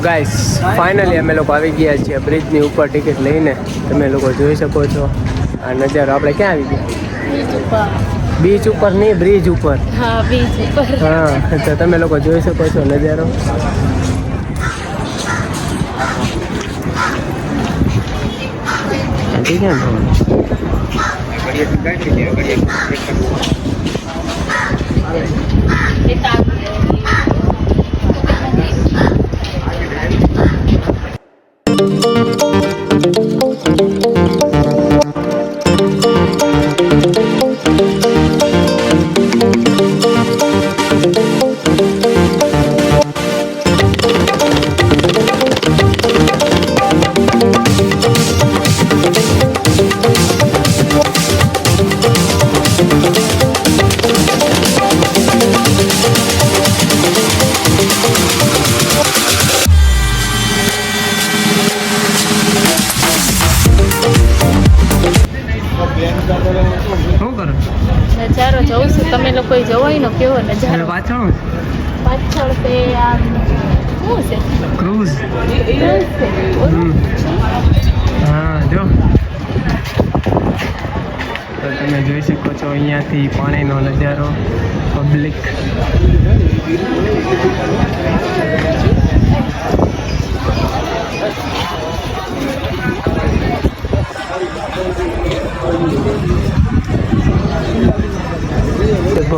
Guys finally અમે લોકો આવી ગયા છીએ બ્રિજની ઉપર ટિકિટ લઈને. તમે લોકો જોઈ શકો છો આ નજારો. આપણે ક્યાં આવી ગયા? બીચ ઉપર નહીં, બ્રિજ ઉપર. હા, બીચ ઉપર. હા, તો તમે લોકો જોઈ શકો છો નજારો. ઠીક નજારો જોઉં છું. તમે લોકો જોવાય નો કેવો નજારો. પાછળ તે આમ શું છે? ક્રૂઝ. હા, જો તો તમે જોઈ શકો છો અહીંયાથી પાણીનો નજારો. પબ્લિક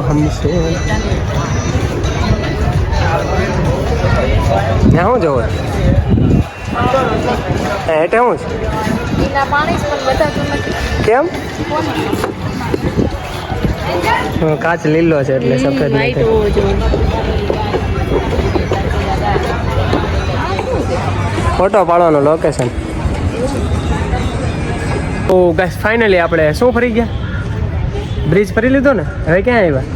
हमसे ત્યાં શું જવું એટલે શું છે? કેમ? કાચ લીલો છે એટલે સફેદ ફોટો પાડવાનો લોકેશન. તો ગાઈસ ફાઇનલી આપણે શું ફરી ગયા? બ્રિજ ફરી લીધો ને. હવે ક્યાં આવ્યા?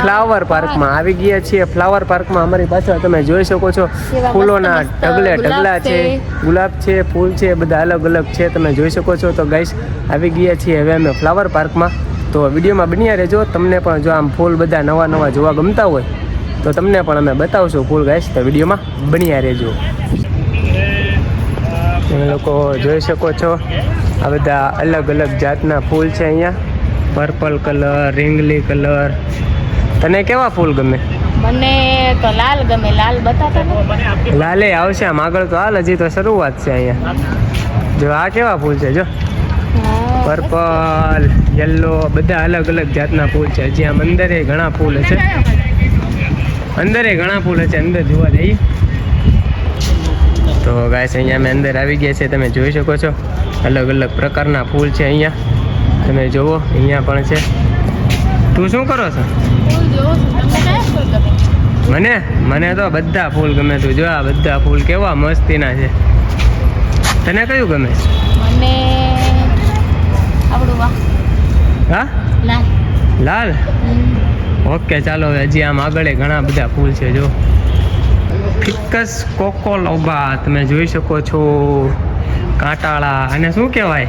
ફ્લાવર પાર્કમાં આવી ગયા છીએ. ફ્લાવર પાર્કમાં અમારી પાછળ તમે જોઈ શકો છો ફૂલોના ઢગલા છે, ગુલાબ છે, ફૂલ છે, બધા અલગ અલગ છે. તમે જોઈ શકો છો. તો ગાઈસ આવી ગયા છીએ હવે અમે ફ્લાવર પાર્કમાં. તો વિડીયોમાં બન્યા રહેજો. તમને પણ જો આમ ફૂલ બધા નવા નવા જોવા ગમતા હોય તો તમને પણ અમે બતાવશું ફૂલ. ગાઈસ તો વિડીયોમાં બન્યા રહેજો. તમે લોકો જોઈ શકો છો આ બધા અલગ અલગ જાતના ફૂલ છે અહીંયા. પર્પલ કલર, રીંગલી કલર. તને કેવા ફૂલ ગમે? મને તો લાલ ગમે. લાલ બતાતા. લાલે આવશે આમ આગળ. તો હાલ હજી તો શરૂઆત છે અહીંયા. જો આ કેવા ફૂલ છે? જો પર્પલ, યલો, બધા અલગ અલગ જાતના ફૂલ છે. હજી આમ અંદરે ઘણા ફૂલ છે. અંદર છે. અંદર જોવા જઈએ તો ગાઈસ અહીંયા અમે અંદર આવી ગયા છે. તમે જોઈ શકો છો અલગ અલગ પ્રકારના ફૂલ છે અહીંયા. તમે જુઓ અહીંયા પણ છે. તું શું કરો છો? મને તો બધા ફૂલ ગમે. તું જો આ બધા ફૂલ કેવા મસ્તીના છે. તને કયું ગમે? મને આવડું. હા, લાલ. ઓકે ચાલો. હજી આમ આગળ ઘણા બધા ફૂલ છે. જો ફિકસ કોકોલોબા તમે જોઈ શકો છો. કાંટાળા. અને શું કહેવાય?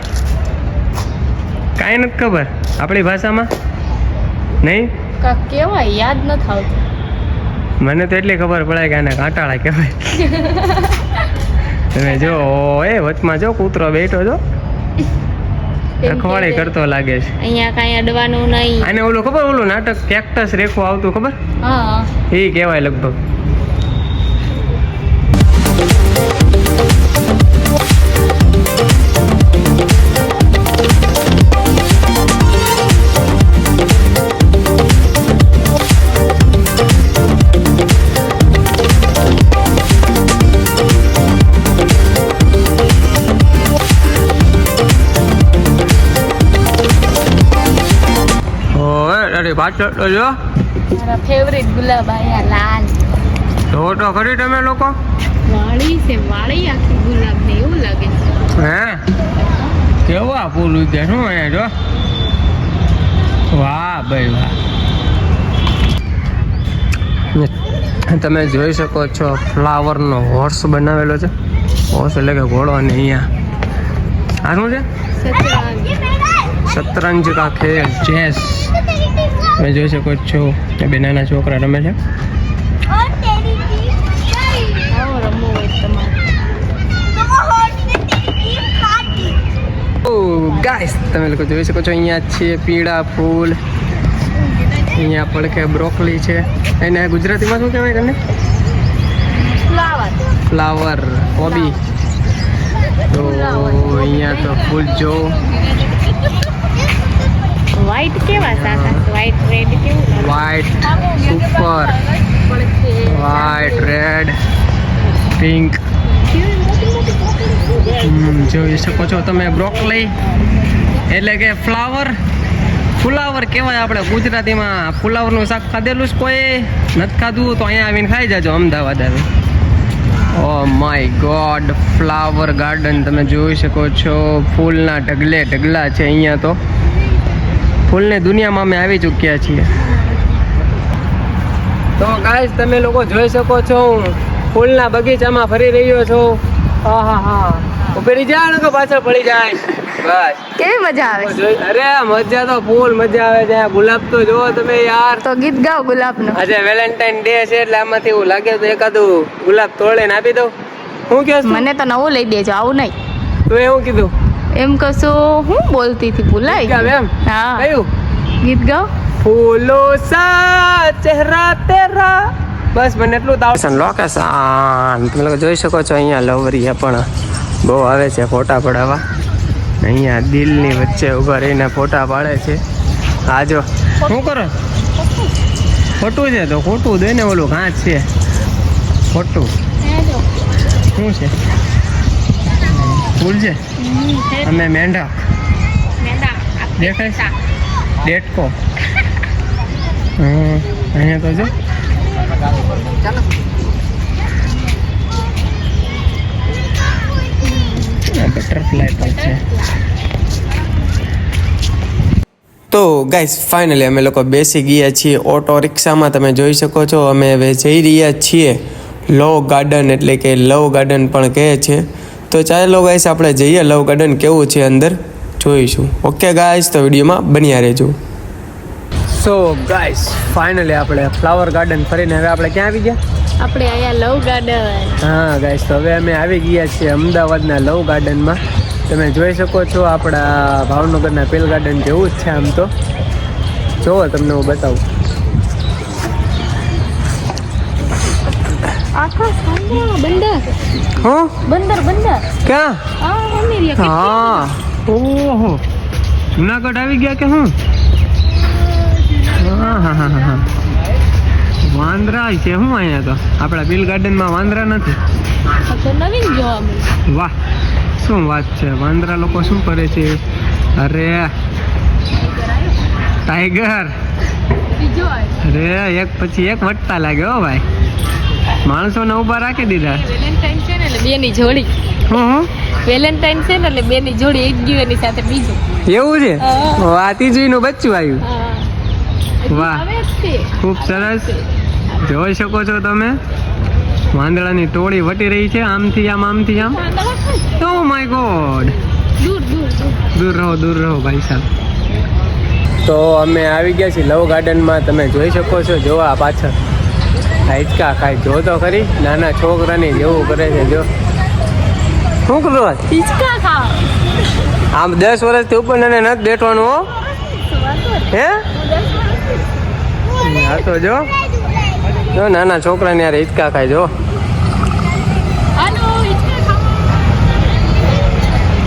કાંઈ નથી ખબર આપણી ભાષામાં. નહીં કેવાય? યાદ નથી આવતું. મને તો એટલી ખબર પડે કે આને કાંટાળા કહેવાય. તમે જો એ વચમાં જો કૂતરો બેઠો જો રખવાળી કરતો લાગે છે. અહીંયા કાંઈ અડવાનું નહીં. આને ઓલું ખબર? ઓલું નાટક કેક્ટસ રેખો આવતું ખબર? હા, એ કહેવાય લગભગ. પાછળ તો જો મારા ફેવરિટ ગુલાબ આયા લાલ. તો ખરી તમે લોકો વાળી છે. વાળી આખી ગુલાબ ને એવું લાગે છે. હે કેવા ફૂલ ઉગે શું અહીંયા જો. વાહ ભાઈ વાહ. તમે જોઈ શકો છો ફ્લાવરનો હોર્સ બનાવેલો છે. હોર્સ એટલે કે ઘોડો. અને અહીંયા આ શું છે? શતરંજ કા ખેલ, ચેસ. તમે જોઈ શકો છો બે નાના છોકરા રમે છે. ગાઈસ તમે લોકો જોઈ શકો છો અહીંયા છે પીળા ફૂલ. અહીંયા પડખે બ્રોકલી છે. એને ગુજરાતીમાં શું કહેવાય તને? ફ્લાવર, કોબી. તો અહીંયા તો ફૂલ જો વ્હાઈટ કેવા સાકા? વ્હાઈટ રેડ કેવું? White super, white red pink. જોઈ શકો છો તમે બ્રોકલી એટલે કે ફ્લાવર. ફુલાવર કહેવાય આપણે ગુજરાતીમાં. ફુલાવરનું શાક ખાધેલું જ કોઈ નથી ખાધું તો અહીંયા આવીને ખાઈ જાજો અમદાવાદ આવી. Oh my God, flower garden તમે જોઈ શકો છો. ફૂલના ઢગલા છે અહીંયા. તો ફૂલની દુનિયામાં અમે આવી ચૂક્યા છીએ. તો ગાઈસ તમે લોકો જોઈ શકો છો હું ફૂલના બગીચામાં ફરી રહ્યો છું. હા ઉભરી જાય ને પાછળ પડી જાય. બસ કેવી મજા આવે? અરે મજા તો ફૂલ મજા આવે છે. ગુલાબ તો જોવો તમે યાર. તો ગીત ગાઓ ગુલાબનું. આજે વેલેન્ટાઇન ડે છે એટલે આમાંથી એવું લાગે તો એકાદું ગુલાબ તોડીને આપી દઉં. શું કહે? મને તો નવું લઈ દેજો, આવું નહીં. તું એવું કીધું? એમ કશું હું બોલતી હતી ભૂલાઈ ગઈ. એમ હા કયું ગીત ગાઓ? ફૂલો સા ચહેરા તેરા. બસ મને એટલું લોકેશન તમે લોકો જોઈ શકો છો. અહીંયા લવરિયા પણ બહુ આવે છે ફોટા પડાવવા. અહીંયા દિલની વચ્ચે ઊભા રહીને ફોટા પાડે છે. આ જો શું કરો? ખોટું છે તો ખોટું દે ને. ઓલું ઘાસ છે ખોટું. શું છે? ફૂલ છે. અમે મેંઢા દેખાય? ડેટકો. અહીંયા તો જો બટરફ્લાય પણ છે. તો ગાઈસ ફાઇનલી અમે લોકો બેસી ગયા છીએ ઓટો રિક્ષામાં. તમે જોઈ શકો છો અમે હવે જઈ રહ્યા છીએ લવ ગાર્ડન, એટલે કે લવ ગાર્ડન પણ કહે છે. તો ચાલો ગાઈસ આપણે જઈએ લવ ગાર્ડન કેવું છે અંદર જોઈશું. ઓકે ગાઈસ તો વિડીયોમાં બન્યા રહેજો. સો ગાઈસ ફાઇનલી આપણે ફ્લાવર ગાર્ડન ફરીને હવે આપણે ક્યાં આવી ગયા? આપણે અહીંયા લવ ગાર્ડન. હા ગાઈસ તો હવે અમે આવી ગયા છીએ અમદાવાદના લવ ગાર્ડનમાં. તમે જોઈ શકો છો આપણા ભાવનગરના પેલ ગાર્ડન જેવું જ છે આમ તો. જોવો તમને હું બતાવું. બંદર ક્યાં? હા ઓહો જુનાગઢ આવી ગયા કે શું? હા વાંદરા છે શું અહીંયા? તો આપણા બિલ ગાર્ડનમાં વાંદરા નથી. નવીન જોવા મળ્યું. વાહ શું વાત છે. વાંદરા લોકો શું કરે છે? અરે ટાઈગર. અરે એક પછી એક વટતા લાગે હો ભાઈ. માણસોને ઊભા રાખી દીધા. વેલેન્ટાઇન છે ને એટલે બેની જોડી. વેલેન્ટાઇન છે ને એટલે બેની જોડી એક ગયું એની સાથે બીજું. એવું છે? આ ત્રીજું બચ્ચું આવ્યું. વાહ ખૂબ સરસ. જોઈ શકો છો તમે વાંદરાની ટોળી વટી રહી છે આમથી આમ આમથી આમ. Oh my God. દૂર રહો ભાઈ સાહેબ. તો અમે આવી ગયા છીએ લવ ગાર્ડનમાં. તમે જોઈ શકો છો. જો આ પાછળ હિંચકા ખાય. જો તો ખરી નાના છોકરાની જેવું કરે છે. જો શું કરું હિંચકા ખાવ? આમ 10 વર્ષથી ઉપર ને નથી બેઠવાનું હો. હે હા તો જો નાના છોકરાને યાર હિંચકા ખાય. જો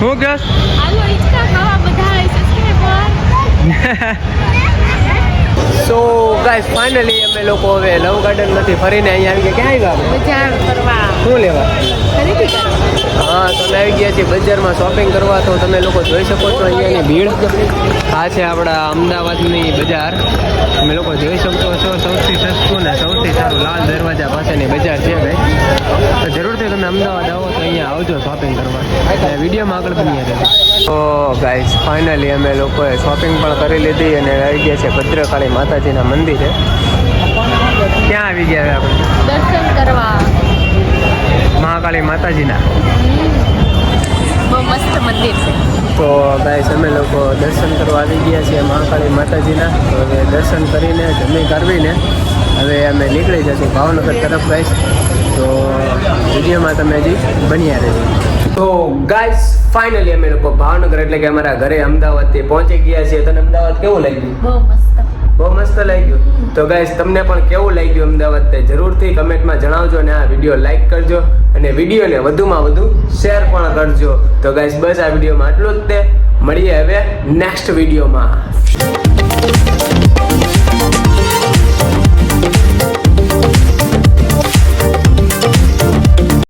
શું કે સો ગાઈસ ફાઇનલી અમે લોકો હવે લવ ગાર્ડન માંથી ફરીને અહીંયા આવી ગયા. ક્યાં આવ્યા? બજાર કરવા. શું લેવા? ખરીદી કરવા. હા તમે આવી ગયા છીએ બજારમાં શોપિંગ કરવા. તો તમે લોકો જોઈ શકો છો અહીંયાની ભીડ. આ છે આપણા અમદાવાદની બજાર. તમે લોકો જોઈ શકો છો સૌથી સસ્તું ને સૌથી સારું લાલ દરવાજા પાસેની બજાર છે ભાઈ. તો જરૂરથી તમે અમદાવાદ આવો તો અહીંયા આવજો શોપિંગ કરવા. વિડીયોમાં આગળ બની રહેજો. તો ગાઈસ ફાઇનલી અમે લોકોએ શોપિંગ પણ કરી લીધી અને આવી ગયા છે ભદ્રકાળી માતાજીના મંદિરે. બધું. ક્યાં આવી ગયા હવે આપણે? દર્શન કરવા. મહાકાળી માતાજીના. બહુ મસ્ત મંદિર છે. તો ગાઈસ અમે લોકો દર્શન કરવા આવી ગયા છીએ મહાકાળી માતાજીના. તો હવે દર્શન કરીને જમી કરવીને હવે અમે નીકળી જશું ભાવનગર તરફ ગાઈસ. તો વિડીયોમાં તમે હજી બન્યા રહેજો. તો ગાઈસ ફાઇનલી અમે લોકો ભાવનગર એટલે કે અમારા ઘરે અમદાવાદથી પહોંચી ગયા છીએ. તને અમદાવાદ કેવું લાગ્યું? બહુ મસ્ત. બહુ મસ્ત લાગ્યું. તો ગાઈસ તમને પણ કેવું લાગ્યું અમદાવાદ તે જરૂરથી કમેન્ટમાં જણાવજો અને આ વિડીયો લાઈક કરજો અને વિડીયોને વધુમાં વધુ શેર પણ કરજો. તો ગાઈસ બસ આ વિડીયોમાં આટલું જ તે. મળીએ હવે નેક્સ્ટ વિડીયોમાં.